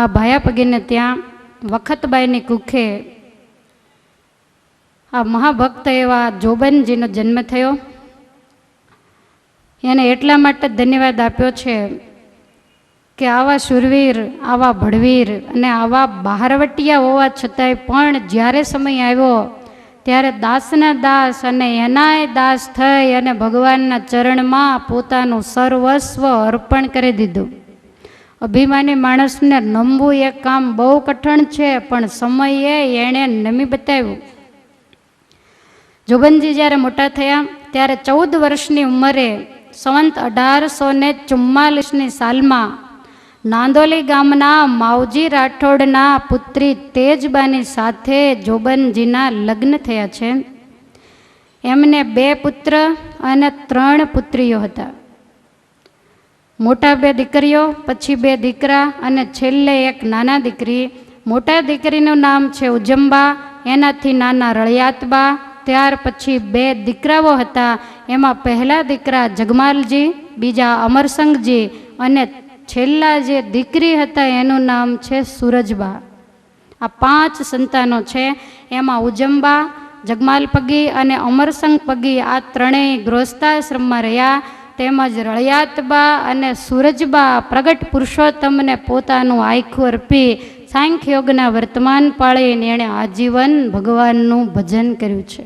આ ભાયા પગીને ત્યાં વખતબાઈની કુખે આ મહાભક્ત એવા જોબનજીનો જન્મ થયો. એને એટલા માટે ધન્યવાદ આપ્યો છે કે આવા શૂરવીર, આવા ભડવીર અને આવા બહારવટિયા હોવા છતાંય પણ જ્યારે સમય આવ્યો ત્યારે દાસના દાસ અને એનાય દાસ થઈ અને ભગવાનના ચરણમાં પોતાનું સર્વસ્વ અર્પણ કરી દીધું. અભિમાની માણસને નમવું એ કામ બહુ કઠણ છે, પણ સમયે એણે નમી બતાવ્યું. જોબનજી જ્યારે મોટા થયા ત્યારે 14 વર્ષની ઉંમરે સંવંત 1844ની સાલમાં નાંદોલી ગામના માવજી રાઠોડના પુત્રી તેજબાની સાથે જોબનજીના લગ્ન થયા છે. એમને 2 પુત્ર અને 3 પુત્રીઓ હતા. મોટા 2 દીકરીઓ, પછી 2 દીકરા અને છેલ્લે એક નાના દીકરી. મોટા દીકરીનું નામ છે ઉજંબા, એનાથી નાના રળિયાતબા. ત્યાર પછી 2 દીકરાઓ હતા. એમાં પહેલા દીકરા જગમાલજી, બીજા અમરસંગજી અને છેલ્લા જે દીકરી હતા એનું નામ છે સુરજબા. આ 5 સંતાનો છે. એમાં ઉજંબા, જગમાલ પગી અને અમરસંગ પગી આ ત્રણેય ગૃહસ્થાશ્રમમાં રહ્યા. તેમજ રળિયાતબા અને સુરજબા પ્રગટ પુરુષોત્તમને પોતાનું આખું અર્પી સાંખ્ય યોગના વર્તમાન પાળીને એણે આજીવન ભગવાનનું ભજન કર્યું છે.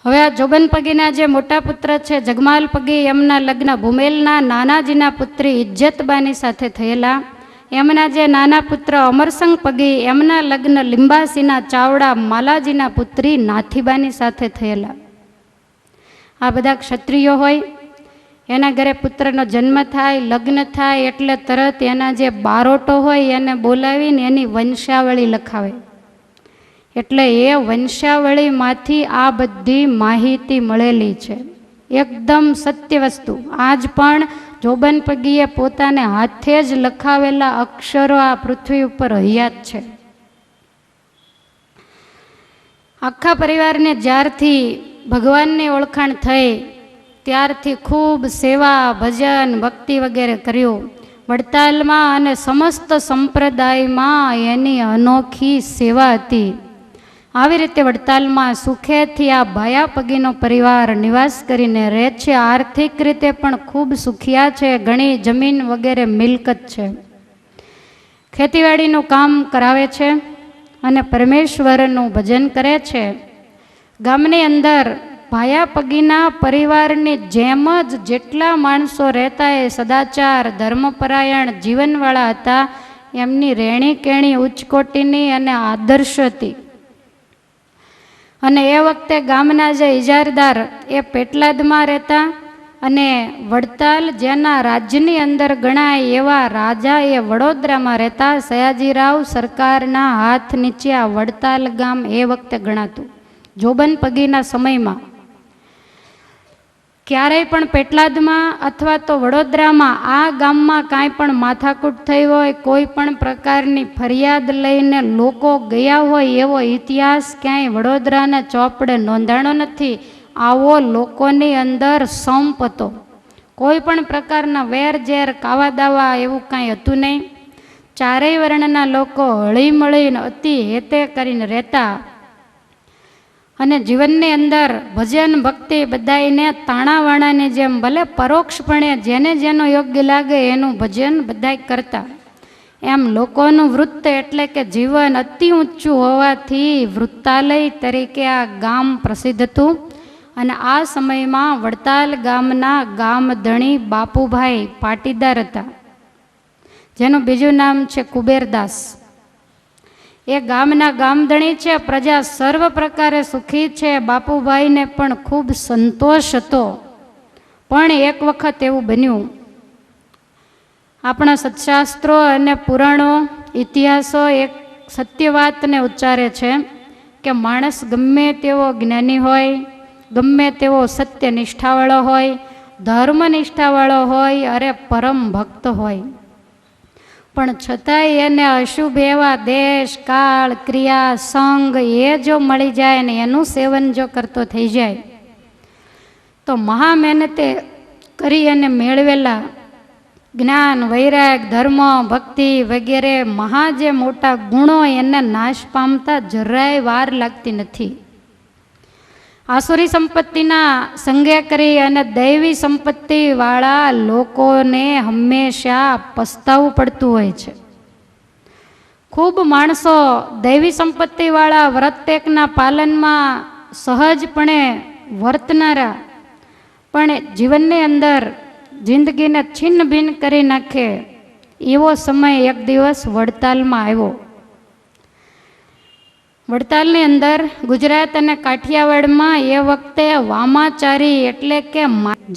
હવે આ જોબન પગીના જે મોટા પુત્ર છે જગમાલ પગી, એમના લગ્ન ભૂમેલના નાનાજીના પુત્રી ઇજ્જતબાની સાથે થયેલા. એમના જે નાના પુત્ર અમરસંગ પગી, એમના લગ્ન લિંબાસીના ચાવડા માલાજીના પુત્રી નાથીબાની સાથે થયેલા. આ બધા ક્ષત્રિયો હોય, એના ઘરે પુત્રનો જન્મ થાય, લગ્ન થાય એટલે તરત એના જે બારોટો હોય એને બોલાવીને એની વંશાવળી લખાવે. એટલે એ વંશાવળીમાંથી આ બધી માહિતી મળેલી છે. એકદમ સત્ય વસ્તુ. આજ પણ જોબન પગીએ પોતાને હાથે જ લખાવેલા અક્ષરો આ પૃથ્વી ઉપર હયાત છે. આખા પરિવારને જ્યારથી ભગવાનની ઓળખાણ થઈ ત્યારથી ખૂબ સેવા, ભજન, ભક્તિ વગેરે કર્યું. વડતાલમાં અને સમસ્ત સંપ્રદાયમાં એની અનોખી સેવા હતી. આવી રીતે વડતાલમાં સુખેથી આ ભાયા પગીનો પરિવાર નિવાસ કરીને રહે છે. આર્થિક રીતે પણ ખૂબ સુખિયા છે. ઘણી જમીન વગેરે મિલકત છે. ખેતીવાડીનું કામ કરાવે છે અને પરમેશ્વરનું ભજન કરે છે. ગામની અંદર ભાયા પગીના પરિવારની જેમ જ જેટલા માણસો રહેતા એ સદાચાર, ધર્મપરાયણ જીવનવાળા હતા. એમની રહેણી કેણી ઉચ્ચકોટીની અને આદર્શ હતી. અને એ વખતે ગામના જે ઇજારદાર એ પેટલાદમાં રહેતા અને વડતાલ જેના રાજ્યની અંદર ગણાય એવા રાજા એ વડોદરામાં રહેતા. સયાજીરાવ સરકારના હાથ નીચે આ વડતાલ ગામ એ વખતે ગણાતું. જોબન પગીના સમયમાં ક્યારેય પણ પેટલાદમાં અથવા તો વડોદરામાં આ ગામમાં કાંઈ પણ માથાકૂટ થઈ હોય, કોઈ પણ પ્રકારની ફરિયાદ લઈને લોકો ગયા હોય એવો ઇતિહાસ ક્યાંય વડોદરાના ચોપડે નોંધાણો નથી. આવો લોકોની અંદર સંપ હતો. કોઈ પણ પ્રકારના વેર ઝેર, કાવા દાવા એવું કાંઈ હતું નહીં. ચારેય વર્ણના લોકો હળી મળીને અતિ હેતે કરીને રહેતા અને જીવનની અંદર ભજન ભક્તિ બધાને તાણાવાણાની જેમ ભલે પરોક્ષપણે જેને જેનો યોગ્ય લાગે એનું ભજન બધાય કરતા. એમ લોકોનું વૃત્ત એટલે કે જીવન અતિ ઊંચું હોવાથી વૃત્તાલય તરીકે આ ગામ પ્રસિદ્ધ હતું. અને આ સમયમાં વડતાલ ગામના ગામધણી બાપુભાઈ પાટીદાર હતા, જેનું બીજું નામ છે કુબેરદાસ. એ ગામના ગામધણી છે. પ્રજા સર્વ પ્રકારે સુખી છે. બાપુભાઈને પણ ખૂબ સંતોષ હતો. પણ એક વખત એવું બન્યું, આપણા સત્શાસ્ત્રો અને પુરાણો, ઇતિહાસો એક સત્ય વાતને ઉચ્ચારે છે કે માણસ ગમે તેવો જ્ઞાની હોય, ગમે તેવો સત્ય નિષ્ઠાવાળો હોય, ધર્મ નિષ્ઠાવાળો હોય, અરે પરમ ભક્ત હોય, પણ છતાંય એને અશુભ એવા દેશ, કાળ, ક્રિયા, સંગ એ જો મળી જાય ને એનું સેવન જો કરતો થઈ જાય તો મહા મહેનતે કરી અને મેળવેલા જ્ઞાન, વૈરાગ, ધર્મ, ભક્તિ વગેરે મહા જે મોટા ગુણો એને નાશ પામતા જરાય વાર લાગતી નથી. આસુરી સંપત્તિના સંગે કરી અને દૈવી સંપત્તિવાળા લોકોને હંમેશા પસ્તાવું પડતું હોય છે. ખૂબ માણસો દૈવી સંપત્તિવાળા વ્રતટેકના પાલનમાં સહજપણે વર્તનારા પણ જીવનની અંદર જિંદગીને છિન્ન ભિન્ન કરી નાખે એવો સમય એક દિવસ વડતાલમાં આવ્યો. વડતાલની અંદર ગુજરાત અને કાઠિયાવાડમાં એ વખતે વામાચારી એટલે કે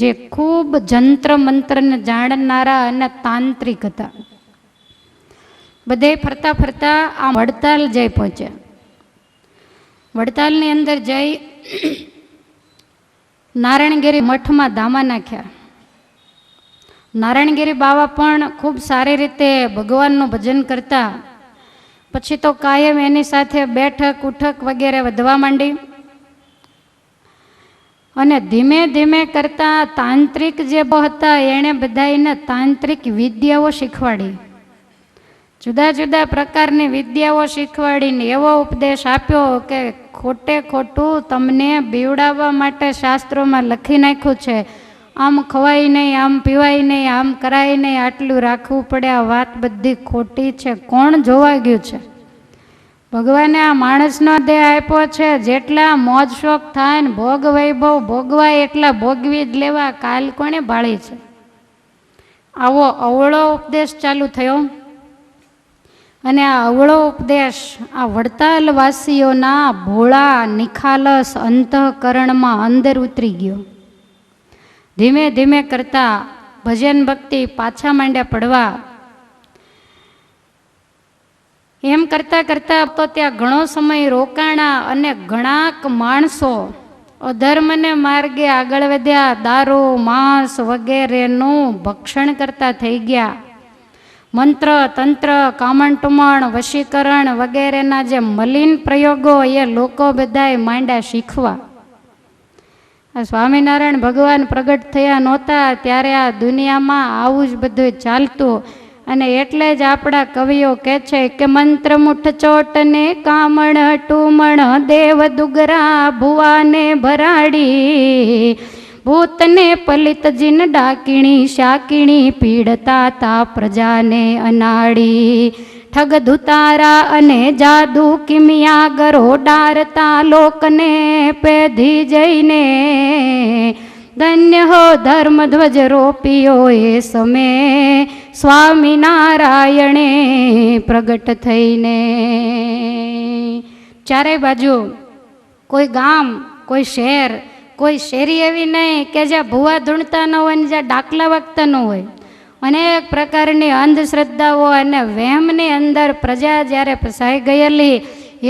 જે ખૂબ જંત્ર મંત્રને જાણનારા અને તાંત્રિક હતા. બધે ફરતા ફરતા આ વડતાલ જઈ પહોંચ્યા. વડતાલની અંદર જઈ નારાયણગીરી મઠમાં ધામા નાખ્યા. નારાયણગીરી બાવા પણ ખૂબ સારી રીતે ભગવાનનું ભજન કરતા. પછી તો કાયમ એની સાથે બેઠક ઉઠક વગેરે વધવા માંડી અને ધીમે ધીમે કરતા તાંત્રિક જે હતા એણે બધાને તાંત્રિક વિદ્યાઓ શીખવાડી. જુદા જુદા પ્રકારની વિદ્યાઓ શીખવાડીને એવો ઉપદેશ આપ્યો કે ખોટે ખોટું તમને બીવડાવવા માટે શાસ્ત્રોમાં લખી નાખ્યું છે. આમ ખવાય નહીં, આમ પીવાય નહીં, આમ કરાય નહીં, આટલું રાખવું પડે, આ વાત બધી ખોટી છે. કોણ જોવા ગયું છે? ભગવાને આ માણસનો દેહ આપ્યો છે. જેટલા મોજ શોખ થાય ને ભોગ વૈભવ ભોગવાય એટલા ભોગવી જ લેવા. કાલ કોણે બાળી છે? આવો અવળો ઉપદેશ ચાલુ થયો અને આ અવળો ઉપદેશ આ વડતાલવાસીઓના ભોળા નિખાલસ અંતઃકરણમાં અંદર ઉતરી ગયો. ધીમે ધીમે કરતા ભજન ભક્તિ પાછા માંડ્યા પડવા. એમ કરતાં કરતાં તો ત્યાં ઘણો સમય રોકાણા અને ઘણાક માણસો અધર્મને માર્ગે આગળ વધ્યા. દારૂ, માંસ વગેરેનું ભક્ષણ કરતા થઈ ગયા. મંત્ર, તંત્ર, કામણટુમણ, વશીકરણ વગેરેના જે મલિન પ્રયોગો એ લોકો બધાએ માંડ્યા શીખવા. આ સ્વામિનારાયણ ભગવાન પ્રગટ થયા નહોતા ત્યારે આ દુનિયામાં આવું જ બધું ચાલતું. અને એટલે જ આપણા કવિઓ કહે છે કે મંત્ર મુઠ ચોટને કામણ ટુમણ દેવ દુગરા ભુવાને ભરાડી ભૂતને પલિત જીન ડાકીણી શાકીણી પીડતા તા પ્રજાને અનાડી ઠગ ધુતારા અને જાદુ કિમિયા ગરો ડારતા લોકને પેધી જઈને ધન્ય હો ધર્મ ધ્વજ રોપિયો એ સમય સ્વામિનારાયણે પ્રગટ થઈને. ચારે બાજુ કોઈ ગામ, કોઈ શહેર, કોઈ શેરી એવી નહીં કે જ્યાં ભૂવા ધૂણતા ન હોય ને જ્યાં ડાકલા વાગતા ન હોય. અનેક પ્રકારની અંધશ્રદ્ધાઓ અને વહેમની અંદર પ્રજા જ્યારે ફસાઈ ગયેલી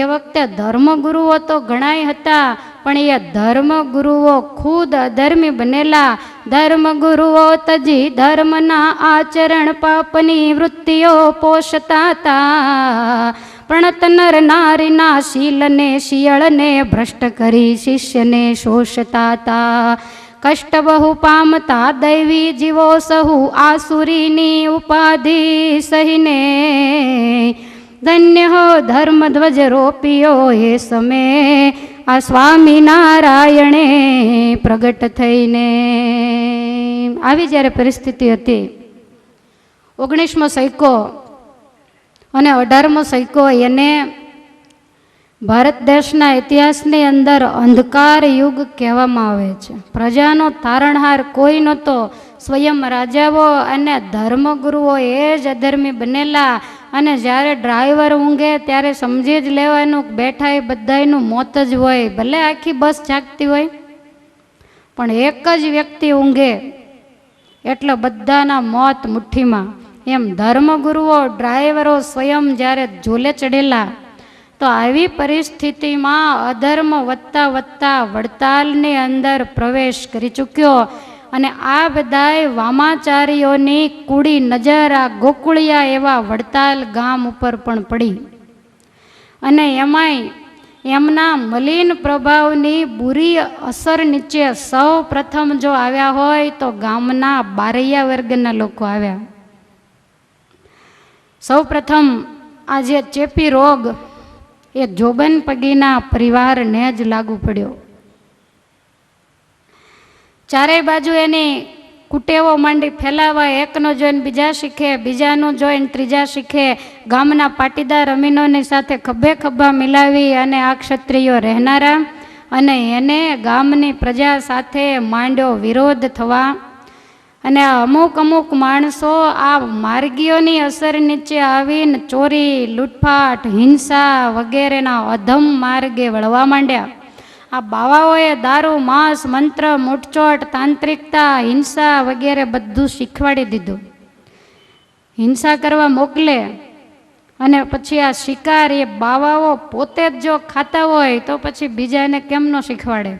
એ વખતે ધર્મગુરુઓ તો ઘણાય હતા પણ એ ધર્મગુરુઓ ખુદ અધર્મી બનેલા. ધર્મગુરુઓ તજી ધર્મના આચરણ પાપની વૃત્તિઓ પોષતા હતા. પ્રણત નર નારીના શીલને શિયળને ભ્રષ્ટ કરી શિષ્યને શોષતા હતા. કષ્ટ બહુ પામતા દૈવી જીવો સહુ આસુરીની ઉપાધિ સહીને ધન્ય હો ધર્મ ધ્વજ રોપિયો એ સમય આ સ્વામિનારાયણે પ્રગટ થઈને. આવી જ્યારે પરિસ્થિતિ હતી 19મો સૈકો અને 18મો સૈકો એને ભારત દેશના ઇતિહાસની અંદર અંધકાર યુગ કહેવામાં આવે છે. પ્રજાનો તારણહાર કોઈ નહોતો. સ્વયં રાજાઓ અને ધર્મગુરુઓ એ જ અધર્મી બનેલા. અને જ્યારે ડ્રાઈવર ઊંઘે ત્યારે સમજી જ લેવાનું બેઠા એ બધાયનું મોત જ હોય. ભલે આખી બસ જાગતી હોય પણ એક જ વ્યક્તિ ઊંઘે એટલે બધાના મોત મુઠ્ઠીમાં. એમ ધર્મગુરુઓ ડ્રાઈવરો સ્વયં જ્યારે ઝોલે ચડેલા તો આવી પરિસ્થિતિમાં અધર્મ વધતા વધતા વડતાલની અંદર પ્રવેશ કરી ચૂક્યો. અને આ બધાય વામાચારીઓની કૂડી નજર આ ગોકુળિયા એવા વડતાલ ગામ ઉપર પણ પડી. અને એમાંય એમના મલિન પ્રભાવની બુરી અસર નીચે સૌ પ્રથમ જો આવ્યા હોય તો ગામના બારૈયા વર્ગના લોકો આવ્યા. સૌ પ્રથમ આ જે ચેપી રોગ એ જોબન પગીના પરિવારને જ લાગુ પડ્યો. ચારેય બાજુ એની કુટેવો માંડી ફેલાવા, એકનો જોઈને બીજા શીખે, બીજાનું જોઈને ત્રીજા શીખે. ગામના પાટીદાર અમીનોની સાથે ખભે ખભા મિલાવી અને આ ક્ષત્રિયો રહેનારા, અને એને ગામની પ્રજા સાથે માંડ્યો વિરોધ થવા. અને અમુક અમુક માણસો આ માર્ગીઓની અસર નીચે આવીને ચોરી, લૂંટફાટ, હિંસા વગેરેના અધમ માર્ગે વળવા માંડ્યા. આ બાવાઓએ દારૂ, માંસ, મંત્ર, મૂઠચોટ, તાંત્રિકતા, હિંસા વગેરે બધું શીખવાડી દીધું. હિંસા કરવા મોકલે અને પછી આ શિકાર એ બાવાઓ પોતે જ જો ખાતા હોય તો પછી બીજાને કેમ ન શીખવાડે.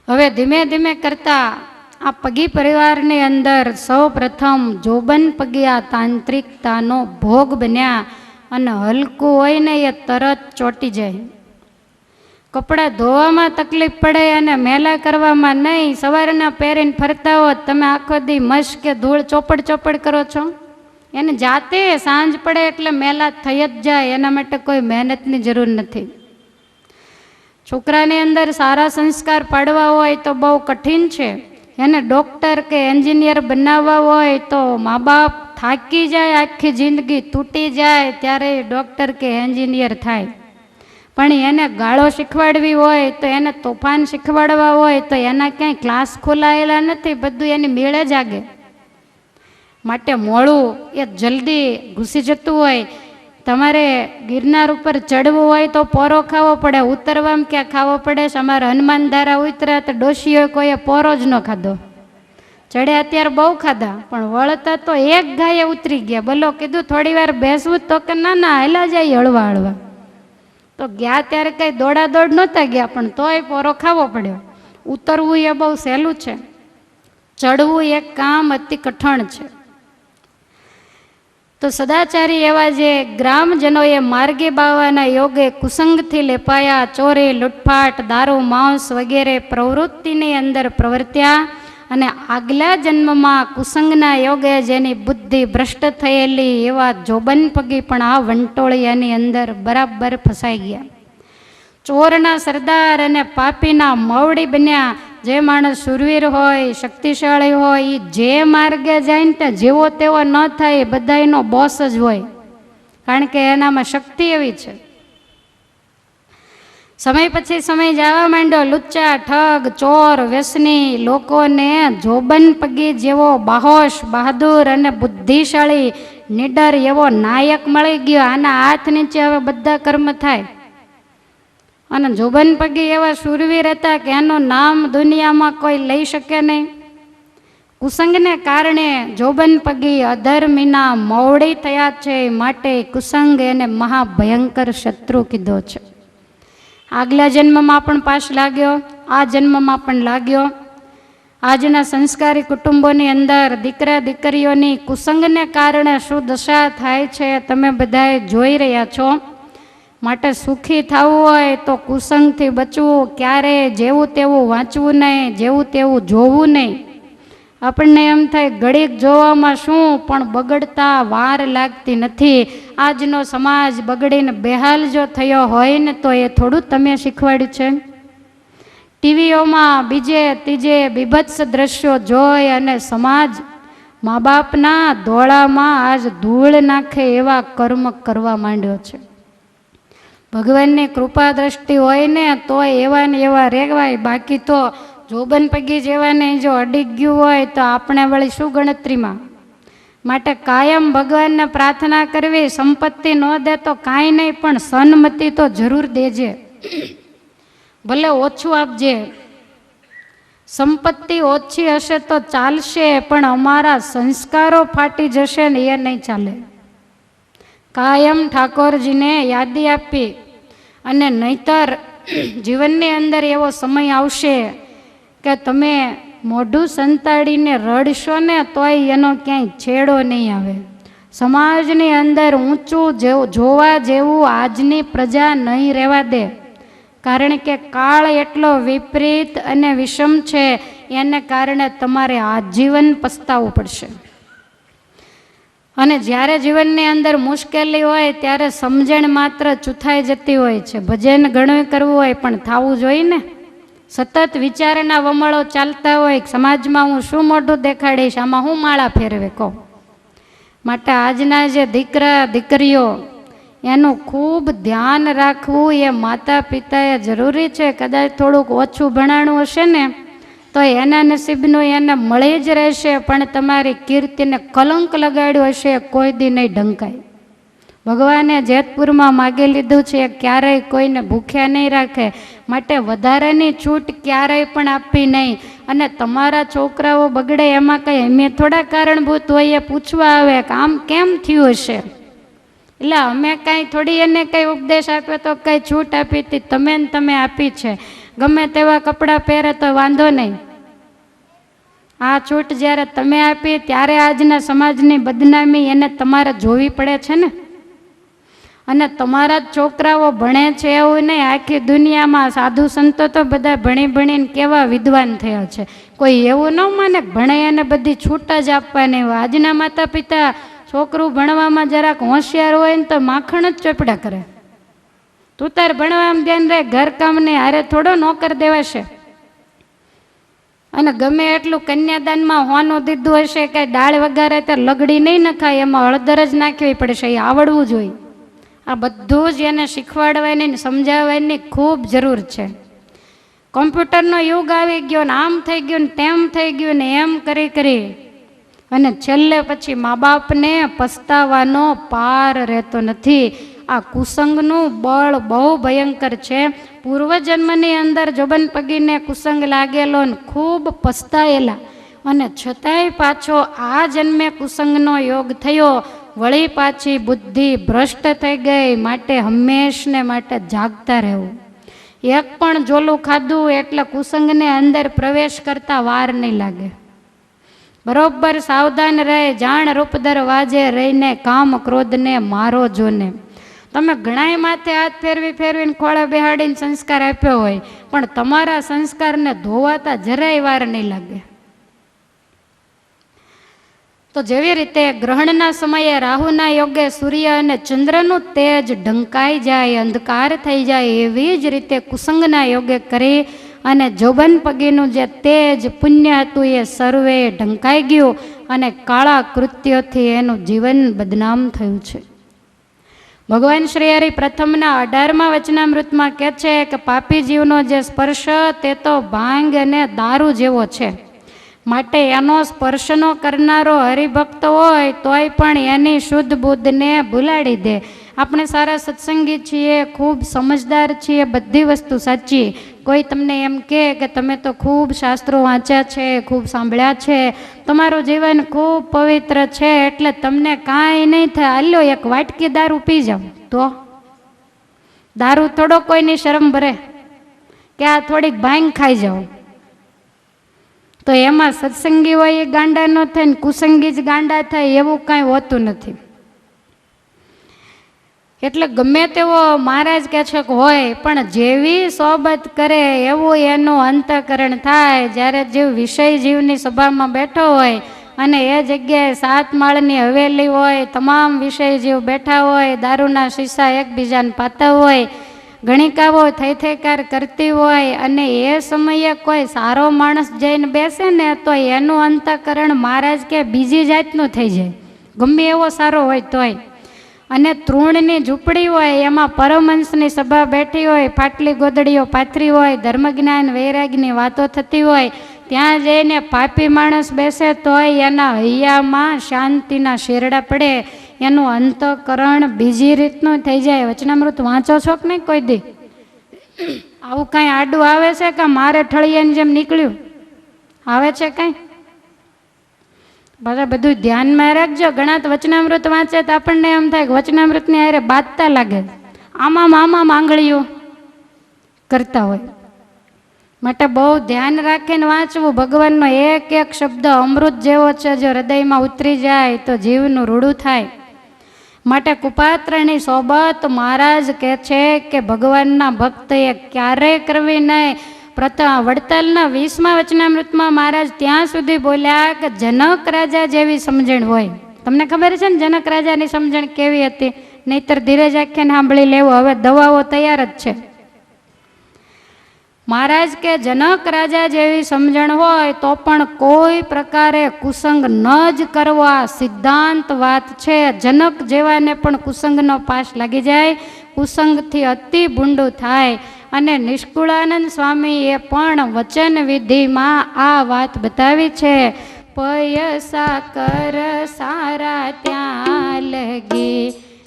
હવે ધીમે ધીમે કરતા આ પગી પરિવારની અંદર સૌ પ્રથમ જોબન પગી આ તાંત્રિકતાનો ભોગ બન્યા. અને હલકું હોય ને એ તરત ચોંટી જાય. કપડાં ધોવામાં તકલીફ પડે અને મેલા કરવામાં નહીં. સવારના પહેરીને ફરતા હો, તમે આખો દી મશ કે ધૂળ ચોપડ ચોપડ કરો છો. એને જાતે સાંજ પડે એટલે મેલા થઈ જ જાય. એના માટે કોઈ મહેનતની જરૂર નથી. છોકરાની અંદર સારા સંસ્કાર પાડવા હોય તો બહુ કઠિન છે. એને ડૉક્ટર કે એન્જિનિયર બનાવવા હોય તો મા બાપ થાકી જાય, આખી જિંદગી તૂટી જાય ત્યારે ડૉક્ટર કે એન્જિનિયર થાય. પણ એને ગાળો શીખવાડવી હોય તો, એને તોફાન શીખવાડવા હોય તો એના ક્યાંય ક્લાસ ખોલાયેલા નથી. બધું એની મેળે જાગે. માટે મોડું એ જલ્દી ઘૂસી જતું હોય. તમારે ગિરનાર ઉપર ચડવું હોય તો પોરો ખાવો પડે, ઉતરવામાં ક્યાં ખાવો પડે છે. અમારા હનુમાન ધારા ઉતર્યા તો ડોશીઓ કોઈએ પોરો જ ન ખાધો. ચડ્યા અત્યારે બહુ ખાધા, પણ વળતા તો એક ગાયે ઉતરી ગયા. બોલો કીધું થોડી વાર બેસવું તો કે ના ના હેલા જાય હળવા હળવા. તો ગયા ત્યારે કંઈ દોડાદોડ નહોતા ગયા, પણ તોય પોરો ખાવો પડ્યો. ઉતરવું એ બહુ સહેલું છે, ચડવું એક કામ અતિ કઠણ છે. તો સદાચારી એવા જે ગ્રામજનોએ માર્ગે બાવાના યોગે કુસંગથી લેપાયા, ચોરી, લૂંટફાટ, દારૂ, માંસ વગેરે પ્રવૃત્તિની અંદર પ્રવર્ત્યા. અને આગલા જન્મમાં કુસંગના યોગે જેની બુદ્ધિ ભ્રષ્ટ થયેલી એવા જોબન પગી પણ આ વંટોળિયાની અંદર બરાબર ફસાઈ ગયા. ચોરના સરદાર અને પાપીના મવડી બન્યા. જે માણસ સુરવીર હોય, શક્તિશાળી હોય, એ જે માર્ગે જાય ને જેવો તેવો ન થાય, બધાયનો બોસ જ હોય. કારણ કે એનામાં શક્તિ એવી છે. સમય પછી સમય જવા માંડ્યો. લુચ્ચા, ઠગ, ચોર, વ્યસની લોકોને જોબન પગી જેવો બાહોશ, બહાદુર અને બુદ્ધિશાળી નીડર એવો નાયક મળી ગયો. આના હાથ નીચે હવે બધા કર્મ થાય. અને જોબન પગી એવા શૂરવીર હતા કે એનું નામ દુનિયામાં કોઈ લઈ શકે નહીં. કુસંગને કારણે જોબન પગી અધર્મીના મવડી થયા છે. માટે કુસંગ એને મહાભયંકર શત્રુ કીધો છે. આગલા જન્મમાં પણ પાશ લાગ્યો, આ જન્મમાં પણ લાગ્યો. આજના સંસ્કારી કુટુંબોની અંદર દીકરા દીકરીઓની કુસંગને કારણે શું દશા થાય છે તમે બધાએ જોઈ રહ્યા છો. માટે સુખી થવું હોય તો કુસંગથી બચવું. ક્યારેય જેવું તેવું વાંચવું નહીં, જેવું તેવું જોવું નહીં. આપણને એમ થાય ઘડીક જોવામાં શું, પણ બગડતા વાર લાગતી નથી. આજનો સમાજ બગડીને બેહાલ જો થયો હોય ને તો એ થોડું તમે શીખવાડ્યું છે. ટીવીઓમાં બીજે ત્રીજે બીભત્સ દ્રશ્યો જોઈ અને સમાજ મા બાપના દોડામાં આજ ધૂળ નાખે એવા કર્મ કરવા માંડ્યો છે. ભગવાનની કૃપા દ્રષ્ટિ હોય ને તો એવા ને એવા રેવાય. બાકી તો જોબન પગી જેવાને જો અડી ગયું હોય તો આપણે વળી શું ગણતરીમાં. માટે કાયમ ભગવાનને પ્રાર્થના કરવી. સંપત્તિ ન દે તો કાંઈ નહીં, પણ સન્મતિ તો જરૂર દેજે. ભલે ઓછું આપજે. સંપત્તિ ઓછી હશે તો ચાલશે, પણ અમારા સંસ્કારો ફાટી જશે ને એ નહીં ચાલે. કાયમ ઠાકોરજીને યાદી આપી. અને નહીતર જીવનની અંદર એવો સમય આવશે કે તમે મોઢું સંતાડીને રડશો ને તોય એનો ક્યાંય છેડો નહીં આવે. સમાજની અંદર ઊંચું જોવા જેવું આજની પ્રજા નહીં રહેવા દે. કારણ કે કાળ એટલો વિપરીત અને વિષમ છે, એને કારણે તમારે આજીવન પસ્તાવવું પડશે. અને જ્યારે જીવનની અંદર મુશ્કેલી હોય ત્યારે સમજણ માત્ર ચૂથાઈ જતી હોય છે. ભજન ઘણું કરવું હોય પણ થવું જોઈએ ને. સતત વિચારના વમળો ચાલતા હોય, સમાજમાં હું શું મોઢું દેખાડીશ, આમાં હું માળા ફેરવે કહો. માટે આજના જે દીકરા દીકરીઓ એનું ખૂબ ધ્યાન રાખવું એ માતા પિતાએ જરૂરી છે. કદાચ થોડુંક ઓછું ભણાણું હશે ને તો એના નસીબનું એને મળી જ રહેશે, પણ તમારી કીર્તિને કલંક લગાડ્યું હશે કોઈ દી નહીં ઢંકાય. ભગવાને જેતપુરમાં માગી લીધું છે, ક્યારેય કોઈને ભૂખ્યા નહીં રાખે. માટે વધારાની છૂટ ક્યારેય પણ આપવી નહીં. અને તમારા છોકરાઓ બગડે એમાં કંઈ અમે થોડા કારણભૂત હોય એ પૂછવા આવે કે આમ કેમ થયું હશે. એટલે અમે કાંઈ થોડી એને કંઈ ઉપદેશ આપ્યો તો કંઈ છૂટ આપી હતી, તમે ને તમે આપી છે. ગમે તેવા કપડાં પહેરે તો વાંધો નહીં. આ છૂટ જ્યારે તમે આપી ત્યારે આજના સમાજની બદનામી એને તમારે જોવી પડે છે ને. અને તમારા જ છોકરાઓ ભણે છે એવું નહીં, આખી દુનિયામાં સાધુ સંતો તો બધા ભણી ભણીને કેવા વિદ્વાન થયા છે. કોઈ એવું ન માને ભણે એને બધી છૂટ જ આપવાની હોય. આજના માતા પિતા છોકરું ભણવામાં જરાક હોશિયાર હોય ને તો માખણ જ ચોપડા કરે. તું તાર ભણવામાં ધ્યાન રહે, ઘરકામને હારે થોડો નોકર દેવાશે. અને ગમે એટલું કન્યાદાનમાં હોનું દીધું હશે કે દાળ વગારે તો લગડી નહીં નખાય, એમાં હળદર જ નાખવી પડશે. એ આવડવું જોઈએ. આ બધું જ એને શીખવાડવાની સમજાવવાની ખૂબ જરૂર છે. કોમ્પ્યુટરનો યુગ આવી ગયો ને આમ થઈ ગયું ને તેમ થઈ ગયું ને એમ કરી અને છેલ્લે પછી મા બાપને પસ્તાવાનો પાર રહેતો નથી. આ કુસંગનું બળ બહુ ભયંકર છે. પૂર્વજન્મની અંદર જોબન પગીને કુસંગ લાગેલો ને ખૂબ પસ્તાયેલા, અને છતાંય પાછો આ જન્મે કુસંગનો યોગ થયો. વળી પાછી બુદ્ધિ ભ્રષ્ટ થઈ ગઈ. માટે હંમેશને માટે જાગતા રહેવું. એક પણ જોલું ખાધું એટલે કુસંગને અંદર પ્રવેશ કરતા વાર નહીં લાગે. બરોબર સાવધાન રહે, જાણ રૂપદર વાજે રહીને કામ ક્રોધને મારો જોને. તમે ઘણાય માથે હાથ ફેરવીને ખોળા બેહાડીને સંસ્કાર આપ્યો હોય, પણ તમારા સંસ્કારને ધોવાતા જરાય વાર નહીં લાગે. તો જેવી રીતે ગ્રહણના સમયે રાહુના યોગે સૂર્ય અને ચંદ્રનું તેજ ઢંકાઈ જાય, અંધકાર થઈ જાય, એવી જ રીતે કુસંગના યોગે કરી અને જોબન પગીનું જે તેજ પુણ્ય હતું એ સર્વે ઢંકાઈ ગયું અને કાળા કૃત્યોથી એનું જીવન બદનામ થયું છે. ભગવાન શ્રી હરિ પ્રથમના 18મા વચનામૃતમાં કહે છે કે પાપી જીવનો જે સ્પર્શ તે તો ભાંગ અને દારૂ જેવો છે. માટે એનો સ્પર્શનો કરનારો હરિભક્ત હોય તોય પણ એની શુદ્ધ બુદ્ધને ભૂલાડી દે. આપણે સારા સત્સંગી છીએ, ખૂબ સમજદાર છીએ, બધી વસ્તુ સાચી. કોઈ તમને એમ કહે કે તમે તો ખૂબ શાસ્ત્રો વાંચ્યા છે, ખૂબ સાંભળ્યા છે, તમારું જીવન ખૂબ પવિત્ર છે, એટલે તમને કાંઈ નહીં થાય, હાલ્યો એક વાટકી દારૂ પી જાઓ. તો દારૂ થોડો કોઈની શરમ ભરે કે આ થોડીક ભાંગ ખાઈ જાઓ. તો એમાં સત્સંગી હોય એ ગાંડા ન થાય ને કુસંગી જ ગાંડા થાય એવું કાંઈ હોતું નથી. એટલે ગમે તેવો મહારાજ કહે છે કે હોય, પણ જેવી સોબત કરે એવું એનું અંતઃકરણ થાય. જ્યારે જીવ વિષય જીવની સભામાં બેઠો હોય અને એ જગ્યાએ 7 માળની હવેલી હોય, તમામ વિષય જીવ બેઠા હોય, દારૂના શીશા એકબીજાને પાતા હોય, ગણિકાઓ થઈકાર કરતી હોય, અને એ સમયે કોઈ સારો માણસ જઈને બેસે ને તો એનું અંતઃકરણ મહારાજ કે બીજી જાતનું થઈ જાય, ગમે એવો સારો હોય તોય. અને તૃણની ઝૂંપડી હોય, એમાં પરમહંસની સભા બેઠી હોય, ફાટલી ગોદડીઓ પાથરી હોય, ધર્મજ્ઞાન વૈરાગની વાતો થતી હોય, ત્યાં જઈને પાપી માણસ બેસે તોય એના હૈયામાં શાંતિના શેરડા પડે, એનું અંતઃકરણ બીજી રીતનું થઈ જાય. વચનામૃત વાંચો છો કે નહીં કોઈ દી? આવું કાંઈ આડું આવે છે કે મારે ઠળિયાની જેમ નીકળ્યું આવે છે કાંઈ? બધા બધું ધ્યાનમાં રાખજો. ઘણા તો વચનામૃત વાંચે તો આપણને એમ થાય કે વચનામૃતની હારે બાંધતા લાગે, આમાં આંગળીઓ કરતા હોય. માટે બહુ ધ્યાન રાખીને વાંચવું. ભગવાનનો એક એક શબ્દ અમૃત જેવો છે, જો હૃદયમાં ઉતરી જાય તો જીવનું રૂડું થાય. માટે કુપાત્રની સોબત મહારાજ કહે છે કે ભગવાનના ભક્તએ ક્યારેય કરવી નહીં. પ્રથમ વડતાલના 20મા વચનામૃતમાં મહારાજ ત્યાં સુધી બોલ્યા કે જનક રાજા જેવી સમજણ હોય તમને ખબર છે ને જનક રાજાની સમજણ કેવી હતી? નહીતર ધીરજ આખ્યાન સાંભળી લેવો, હવે દવાઓ તૈયાર જ છે. મહારાજ કે જનક રાજા જેવી સમજણ હોય તો પણ કોઈ પ્રકારે કુસંગ ન જ કરવો, આ સિદ્ધાંત વાત છે. જનક જેવાને પણ કુસંગનો પાશ લાગી જાય, કુસંગથી અતિ ભૂંડું થાય. અને નિષ્કુળાનંદ સ્વામીએ પણ વચન વિધિમાં આ વાત બતાવી છે. પયસા કર સારા ત્યાં લગી,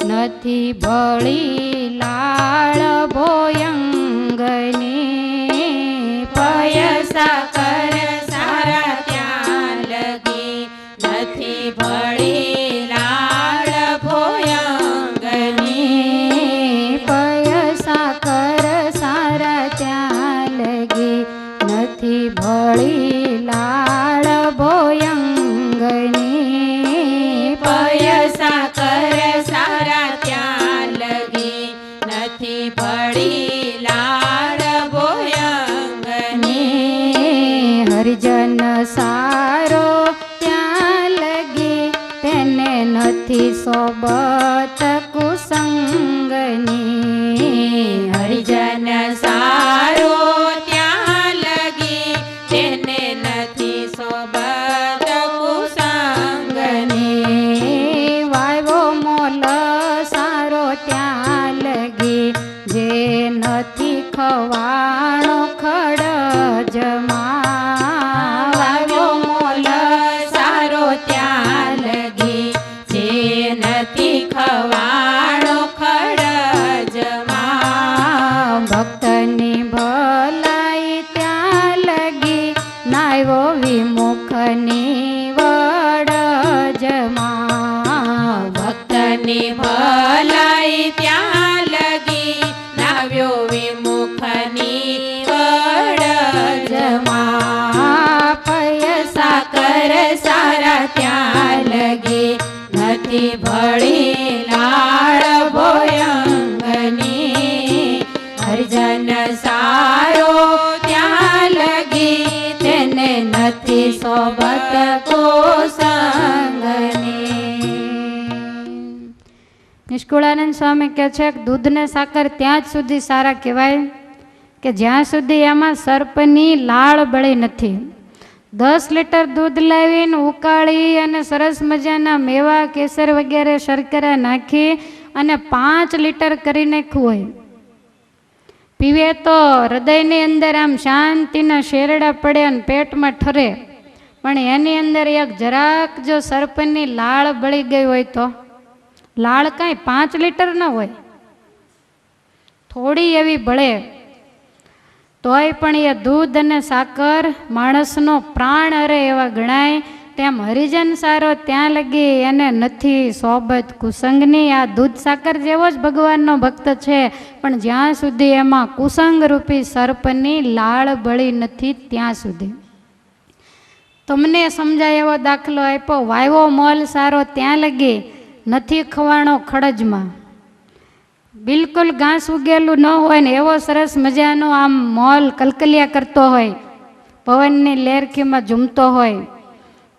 નથી ભળી લાળ ભોયંગની. પયસા કર સારા ત્યાં લગી, નથી ભળી લાળ ભોયંગની. પયસા કર સારા ત્યાં લગી, નથી ભળી લાળ ભોયંગની. પયસા કર સારા ત્યાં લગી, નથી ભળી લાળ ભોયંગની. હરિજન સારો ત્યાં લગી, તેને નથી સોબત કુસંગની. હરિજન સારો ત્યાં લગી, તેને નથી સોબત કુસંગની. વાયવો મોલ સારો ત્યાં લગી, જે નથી ખવાણો ખડજમાં. વાયવો મોલ સારો ત્યાં લગી, જે નથી ખવાણો ખડજમાં. ભક્તની ભલાઈ ત્યાં લગી, નાયવો વિમુખની વડજમાં. ભક્તની ભલાઈ ત્યાં લગી, નાવ્યો વિમુખની વડજમાં. પયસા કર સારા ત્યાં લગી, નથી ભળી લાળ ભોયંગની. હરિજન સારો ત્યાં લગી, તેને નથી સોબત કુસંગની. નિષ્કુળાનંદ સ્વામી કહે છે કે દૂધને સાકર ત્યાં જ સુધી સારા કહેવાય કે જ્યાં સુધી એમાં સર્પની લાળ બળી નથી. 10 લીટર દૂધ લાવીને ઉકાળી અને સરસ મજાના મેવા કેસર વગેરે શર્કરા નાખી અને 5 લીટર કરી નાખ્યું હોય, પીવે તો હૃદયની અંદર આમ શાંતિના શેરડા પડે અને પેટમાં ઠરે. પણ એની અંદર એક જરાક જો સર્પની લાળ બળી ગઈ હોય તો લાળ કાંઈ 5 લીટર ન હોય, થોડી એવી બળે તોય પણ એ દૂધ અને સાકર માણસનો પ્રાણ અરે એવા ગણાય. તેમ હરિજન સારો ત્યાં લગી, એને નથી સોબત કુસંગની. આ દૂધ સાકર જેવો જ ભગવાનનો ભક્ત છે, પણ જ્યાં સુધી એમાં કુસંગ રૂપી સર્પની લાળ બળી નથી ત્યાં સુધી. તમને સમજાય એવો દાખલો આપ્યો. વાયવો મોલ સારો ત્યાં લગી, નથી ખવાણો ખડજમાં. બિલકુલ ઘાસ ઉગેલું ન હોય ને એવો સરસ મજાનો આમ મોલ કલકલિયા કરતો હોય, પવનની લેરખીમાં ઝૂમતો હોય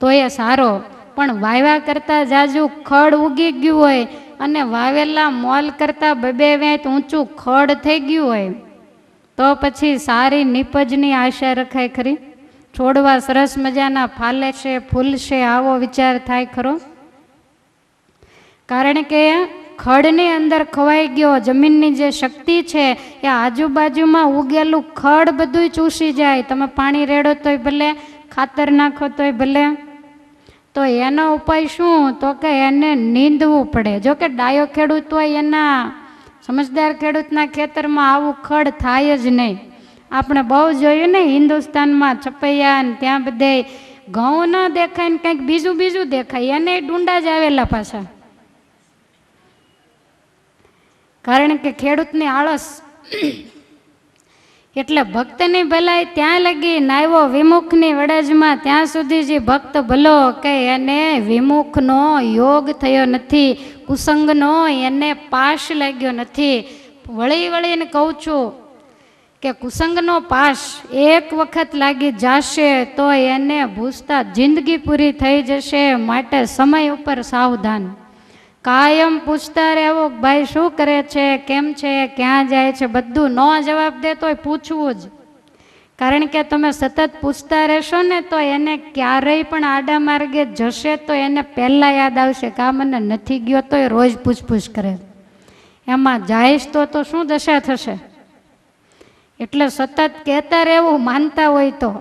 તો એ સારો. પણ વાવ્યા કરતાં જાજુ ખડ ઉગી ગયું હોય અને વાવેલા મોલ કરતાં 2 વેંત ઊંચું ખડ થઈ ગયું હોય તો પછી સારી નીપજની આશા રખાય ખરી? છોડવા સરસ મજાના ફાલે છે, ફૂલશે, આવો વિચાર થાય ખરો? કારણ કે ખડની અંદર ખવાઈ ગયો. જમીનની જે શક્તિ છે એ આજુબાજુમાં ઉગેલું ખડ બધું ચૂસી જાય. તમે પાણી રેડો તોય ભલે, ખાતર નાખો તોય ભલે. તો એનો ઉપાય શું? તો કે એને નીંદવું પડે. જો કે ડાયો ખેડૂત હોય, એના સમજદાર ખેડૂતના ખેતરમાં આવું ખડ થાય જ નહીં. આપણે બહુ જોયું ને હિન્દુસ્તાનમાં છપૈયા ને ત્યાં બધે ઘઉં ન દેખાય ને કંઈક બીજું દેખાય, એને ડુંડા જ આવેલા પાછા. કારણ કે ખેડૂતની આળસ. એટલે ભક્તની ભલાઈ ત્યાં લગી, નાયવો વિમુખની વડજમાં. ત્યાં સુધી જે ભક્ત ભલો કે એને વિમુખનો યોગ થયો નથી, કુસંગનો એને પાશ લાગ્યો નથી. વળીને કહું છું કે કુસંગનો પાશ એક વખત લાગી જશે તો એને ભૂસતા જિંદગી પૂરી થઈ જશે, માટે સમય ઉપર સાવધાન. કાયમ પૂછતા રહેવું, ભાઈ શું કરે છે, કેમ છે, ક્યાં જાય છે, બધું ન જવાબ દે તોય પૂછવું જ. કારણ કે તમે સતત પૂછતા રહેશો ને તો એને ક્યારેય પણ આડા માર્ગે જશે તો એને પહેલાં યાદ આવશે કે આ મને નથી ગયો તો એ રોજ પૂછપૂછ કરે. એમાં જાયશ તો શું દશા થશે? એટલે સતત કહેતા રહેવું, માનતા હોય તો.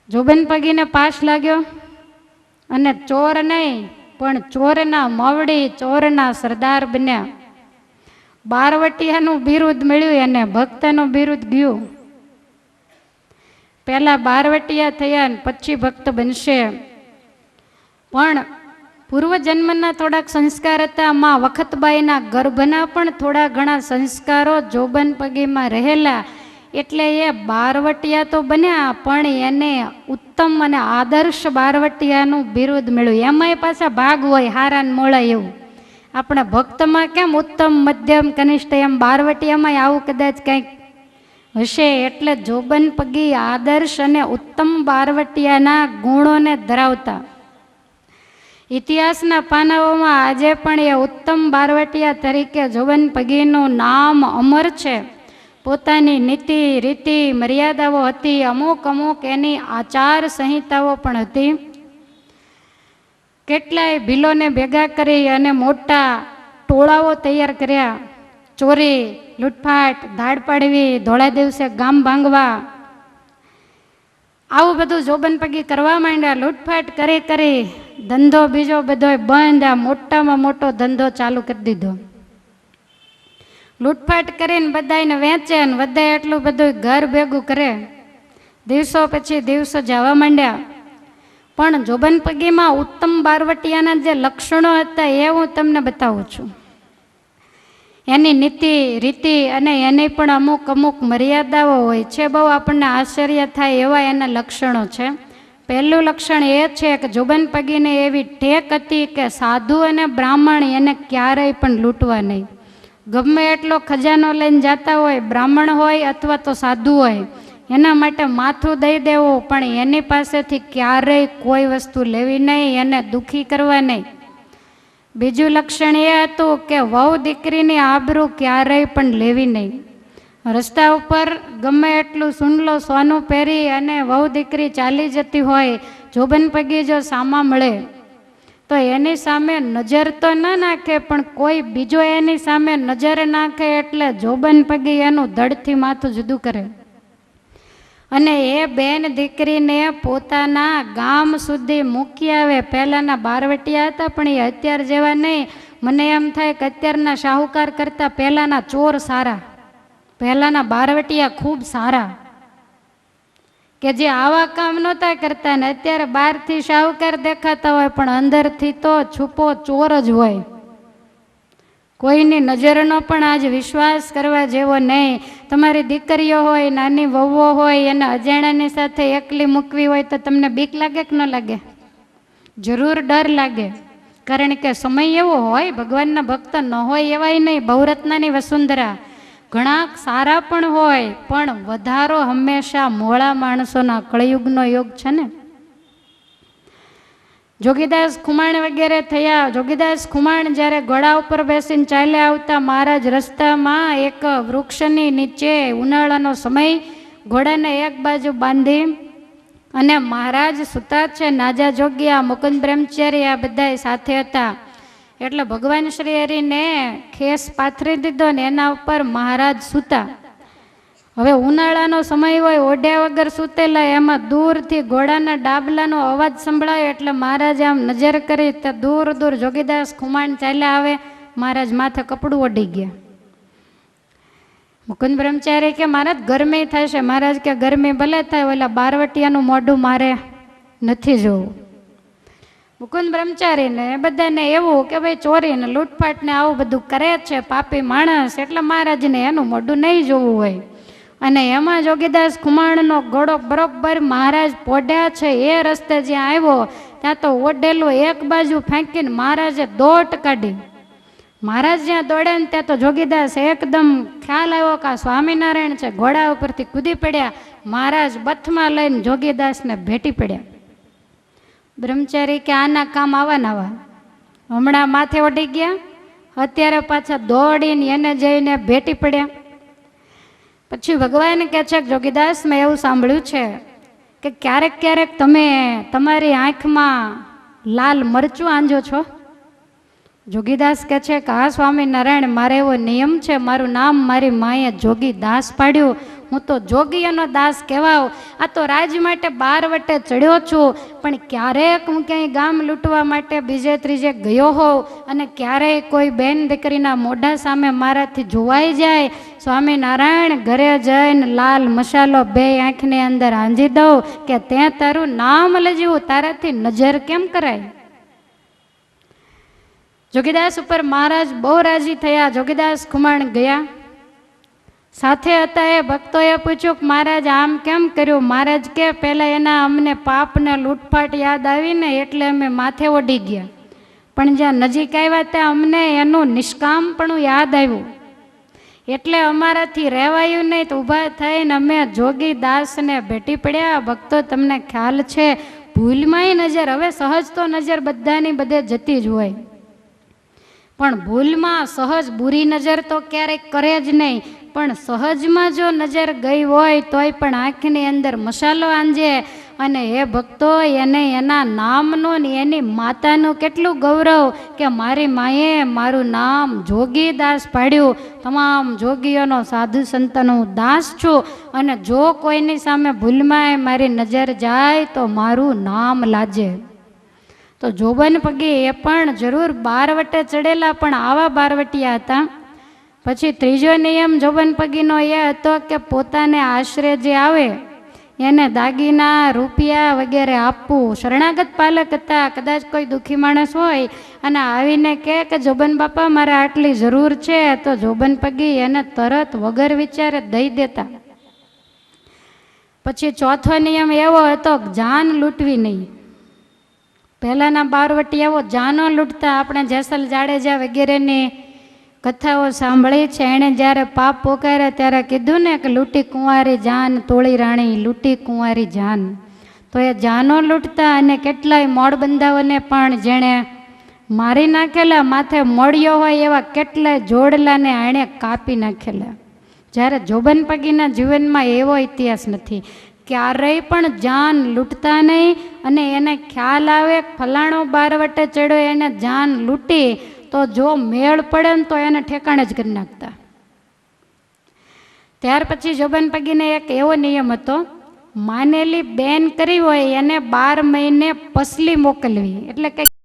જોબન પગીને પાસ લાગ્યો અને ચોર નહીં પણ ચોરના મવડી, ચોરના સરદાર બન્યા. બારવટિયાનું બિરુદ મળ્યું એને, ભક્તનું બિરુદ ગયું. પહેલા બારવટિયા થયા ને પછી ભક્ત બનશે. પણ પૂર્વજન્મના થોડાક સંસ્કાર હતા, માં વખતબાઈના ગર્ભના પણ થોડા ઘણા સંસ્કારો જોબન પગીમાં રહેલા, એટલે એ બારવટિયા તો બન્યા પણ એને ઉત્તમ અને આદર્શ બારવટિયાનું બિરુદ મળ્યું. એમાંય પાછા ભાગ હોય હારા ને મોળા એવું. આપણે ભક્તમાં કેમ ઉત્તમ, મધ્યમ, કનિષ્ઠ, એમ બારવટિયામાં આવું કદાચ કંઈક હશે. એટલે જોબન પગી આદર્શ અને ઉત્તમ બારવટિયાના ગુણોને ધરાવતા. ઇતિહાસના પાનાઓમાં આજે પણ એ ઉત્તમ બારવટિયા તરીકે જોબન પગીનું નામ અમર છે. પોતાની નીતિ, રીતિ, મર્યાદાઓ હતી, અમુક અમુક એની આચાર સંહિતાઓ પણ હતી. કેટલાય ભીલોને ભેગા કરી અને મોટા ટોળાઓ તૈયાર કર્યા. ચોરી, લૂંટફાટ, ધાડ પાડવી, ધોળા દિવસે ગામ ભાંગવા, આવું બધું જોબન પગી કરવા માંડ્યા. લૂંટફાટ કરી કરી ધંધો બીજો બધો બંધ, આ મોટામાં મોટો ધંધો ચાલુ કરી દીધો. લૂંટફાટ કરીને બધાને વેચે ને બધા એટલું બધું ઘર ભેગું કરે. દિવસો પછી દિવસો જવા માંડ્યા. પણ જોબન પગીમાં ઉત્તમ બારવટિયાના જે લક્ષણો હતા એ હું તમને બતાવું છું. એની નીતિ, રીતિ અને એની પણ અમુક અમુક મર્યાદાઓ હોય છે. બહુ આપણને આશ્ચર્ય થાય એવા એના લક્ષણો છે. પહેલું લક્ષણ એ છે કે જોબન પગીને એવી ટેક હતી કે સાધુ અને બ્રાહ્મણ એને ક્યારેય પણ લૂંટવા નહીં. ગમે એટલો ખજાનો લઈને જતા હોય, બ્રાહ્મણ હોય અથવા તો સાધુ હોય, એના માટે માથું દઈ દેવું, પણ એની પાસેથી ક્યારેય કોઈ વસ્તુ લેવી નહીં, એને દુઃખી કરવા નહીં. બીજું લક્ષણ એ હતું કે વહુ દીકરીની આબરૂ ક્યારેય પણ લેવી નહીં. રસ્તા ઉપર ગમે એટલું સુંડલો સોનું પહેરી અને વહુ દીકરી ચાલી જતી હોય, જોબન પગી જો સામા મળે તો એની સામે નજર તો ન નાખે, પણ કોઈ બીજો એની સામે નજર નાખે એટલે જોબન પગી એનું ધડથી માથું જુદું કરે. અને એ બેન દીકરીને પોતાના ગામ સુધી મૂકી આવે. પહેલાંના બારવટિયા હતા પણ એ અત્યાર જેવા નહીં. મને એમ થાય કે અત્યારના શાહુકાર કરતાં પહેલાંના ચોર સારા, પહેલાંના બારવટિયા ખૂબ સારા, કે જે આવા કામ નહોતા કરતા. ને અત્યારે બહારથી શાહુકાર દેખાતા હોય પણ અંદરથી તો છુપો ચોર જ હોય. કોઈની નજરનો પણ આજ વિશ્વાસ કરવા જેવો નહીં. તમારી દીકરીઓ હોય, નાની વહુઓ હોય, એને અજાણ્યાની સાથે એકલી મૂકવી હોય તો તમને બીક લાગે કે ન લાગે? જરૂર ડર લાગે. કારણ કે સમય એવો હોય, ભગવાનના ભક્ત ન હોય એવાય નહીં. બહુરત્નાની વસુંધરા ઘણા સારા પણ હોય, પણ વધારો હંમેશા મોળા માણસોના કળયુગનો યોગ છે ને. જોગીદાસ ખુમાણ વગેરે થયા. જોગીદાસ ખુમાણ જ્યારે ઘોડા ઉપર બેસીને ચાલ્યા આવતા, મહારાજ રસ્તામાં એક વૃક્ષની નીચે, ઉનાળાનો સમય, ઘોડાને એક બાજુ બાંધી અને મહારાજ સૂતા છે. નાજા જોગિયા, મુકુંદ બ્રહ્મચારી આ બધા સાથે હતા. એટલે ભગવાન શ્રી હરિને ખેસ પાથરી દીધો ને એના ઉપર મહારાજ સૂતા. હવે ઉનાળાનો સમય હોય, ઓઢ્યા વગર સૂતેલા, એમાં દૂરથી ઘોડાના ડાબલાનો અવાજ સંભળાયો એટલે મહારાજે આમ નજર કરી તો દૂર દૂર જોગીદાસ ખુમાણ ચાલ્યા આવે. મહારાજ માથે કપડું ઓઢી ગયા. મુકુંદ બ્રહ્મચારી કે મહારાજ ગરમી થશે. મહારાજ કે ગરમી ભલે થાય, ઓલા બારવટિયાનું મોઢું મારે નથી જોવું. મુકુંદ બ્રહ્મચારીને બધાને એવું કે ભાઈ ચોરીને લૂંટફાટને આવું બધું કરે છે, પાપી માણસ, એટલે મહારાજને એનું મોઢું નહીં જોવું હોય. અને એમાં જોગીદાસ ખુમાણનો ઘોડો બરોબર મહારાજ પોઢ્યા છે એ રસ્તે જ્યાં આવ્યો ત્યાં તો ઓઢેલું એક બાજુ ફેંકીને મહારાજે દોટ કાઢી. મહારાજ જ્યાં દોડે ને ત્યાં તો જોગીદાસ એકદમ ખ્યાલ આવ્યો કે આ સ્વામિનારાયણ છે, ઘોડા ઉપરથી કૂદી પડ્યા. મહારાજ બથમાં લઈને જોગીદાસને ભેટી પડ્યા. બ્રહ્મચારી કે આના કામ આવા, હમણાં માથે ઓડી ગયા, અત્યારે પાછા દોડીને એને જઈને ભેટી પડ્યા. પછી ભગવાન કહે છે કે જોગીદાસ, મેં એવું સાંભળ્યું છે કે ક્યારેક ક્યારેક તમે તમારી આંખમાં લાલ મરચું આંજો છો. જોગીદાસ કહે છે કે હા સ્વામિનારાયણ, મારે એવો નિયમ છે, મારું નામ મારી માએ જોગીદાસ પાડ્યું, હું તો જોગીઓનો દાસ કહેવાઉં. આ તો રાજ માટે 12 વટે ચડ્યો છું, પણ ક્યારેક હું ક્યાંય ગામ લૂંટવા માટે બીજે ત્રીજે ગયો હોઉં અને ક્યારેય કોઈ બેન દીકરીના મોઢા સામે મારાથી જોવાઈ જાય, સ્વામિનારાયણ ઘરે જઈને લાલ મસાલો 2 આંખની અંદર આંજી દઉં કે તે તારું નામ લજ્યું, તારાથી નજર કેમ કરાય. જોગીદાસ ઉપર મહારાજ બહુ રાજી થયા. જોગીદાસ ખુમાણ ગયા. સાથે હતા એ ભક્તોએ પૂછ્યું કે મહારાજ આમ કેમ કર્યું. મહારાજ કે પહેલાં એના અમને પાપને લૂંટફાટ યાદ આવીને એટલે અમે માથે ઓડી ગયા, પણ જ્યાં નજીક આવ્યા ત્યાં અમને એનું નિષ્કામપણું યાદ આવ્યું, એટલે અમારાથી રહેવાયું નહીં. તો ઊભા થઈને અમે જોગીદાસને ભેટી પડ્યા. ભક્તો તમને ખ્યાલ છે, ભૂલમાંય નજર, હવે સહજ તો નજર બધાની બધે જતી જ હોય, પણ ભૂલમાં સહજ બુરી નજર તો ક્યારેક કરે જ નહીં. પણ સહજમાં જો નજર ગઈ હોય તોય પણ આંખની અંદર મસાલો આંજે. અને એ ભક્તો એને એના નામનું ને એની માતાનું કેટલું ગૌરવ કે મારી માએ મારું નામ જોગીદાસ પાડ્યું. તમામ જોગીઓનો સાધુ સંતનો દાસ છું, અને જો કોઈની સામે ભૂલમાં મારી નજર જાય તો મારું નામ લાજે. તો જોબન પગી એ પણ જરૂર 12 વટે ચડેલા, પણ આવા 12 વટિયા હતા. પછી ત્રીજો નિયમ જોબન પગીનો એ હતો કે પોતાને આશરે જે આવે એને દાગીના રૂપિયા વગેરે આપવું. શરણાગત પાલક હતા. કદાચ કોઈ દુઃખી માણસ હોય અને આવીને કહે કે જોબન બાપા મારે આટલી જરૂર છે, તો જોબન પગી એને તરત વગર વિચારે દઈ દેતા. પછી ચોથો નિયમ એવો હતો કે જાન લૂંટવી નહીં. પહેલાંના 12 વટિયાઓ જાનો લૂંટતા. આપણે જેસલ જાડેજા વગેરેની કથાઓ સાંભળી છે. એણે જ્યારે પાપ પોકાર્યા ત્યારે કીધું ને કે લૂંટી કુંવારી જાન તોળી રાણી, લૂંટી કુંવારી જાન. તો એ જાનો લૂંટતા, અને કેટલાય મોડબંધાઓને પણ જેણે મારી નાખેલા, માથે મળ્યો હોય એવા કેટલાય જોડલાને એણે કાપી નાખેલા. જ્યારે જોબન પગીના જીવનમાં એવો ઇતિહાસ નથી. ક્યારેય પણ જાન લૂંટતા નહીં. અને એને ખ્યાલ આવે ફલાણો 12 વટે ચડ્યો, એને જાન લૂંટી તો જો મેળ પડે ને તો એને ઠેકાણે જ કરી નાખતા. ત્યાર પછી જોબન પગીને એક એવો નિયમ હતો, માનેલી બેન કરી હોય એને 12 મહિને પસલી મોકલવી. એટલે કે